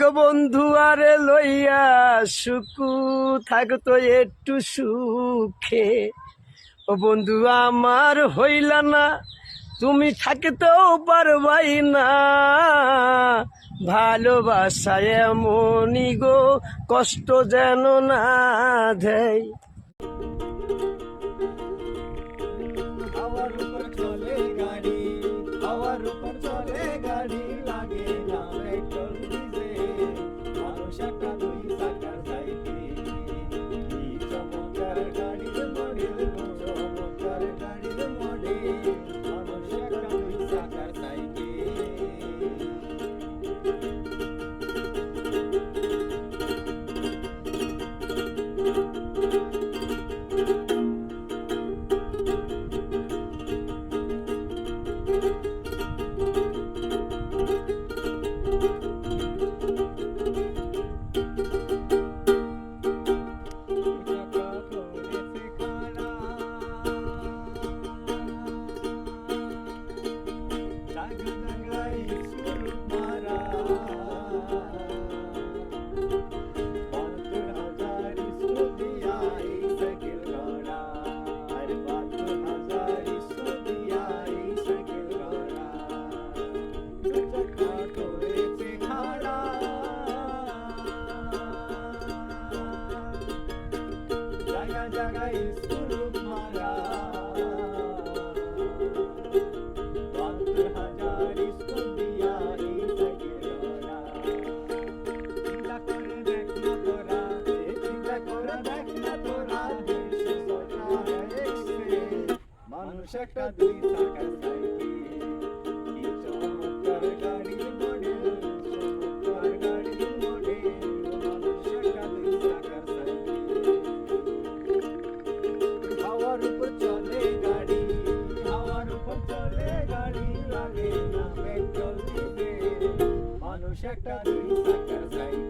গো বন্ধু আরে লইয়া সুকু থাকতো একটু সুখে। ও বন্ধু আমার হইলা না, তুমি থাকতেও পারবাই না। ভালোবাসায় এমনই গো, কষ্ট যেন না দেয়। হাওয়ার উপর চলে গাড়ি, হাওয়ার উপর চলে গাড়ি, লাগে না পেট্রোল ডিজেল। মানুষ একটা দুই চাকার সাইকেল, কি চমৎকার গাড়ির মডেল, চমৎকার গাড়ির মডেল। মানুষ একটা দুই চাকার সাইকেল। জায়গায় স্কুল মারা, ৭২,০০০ স্কুল দিয়া এই সাইকেল ওরা। চিন্তা করে দেখ না তোরা, চিন্তা করে দেখ না তোরা, মানুষ একটা দুই চাকার সাইকেল, কি চমৎকার গাড়ির মডেল, চমৎকার গাড়ির মডেল। মানুষ একটা দুই চাকার সাইকেল। হাওয়ার উপর চলে গাড়ি, হাওয়ার উপর চলে গাড়ি, লাগে না পেট্রোল ডিজেল। মানুষ একটা দুই চাকার সাইকেল।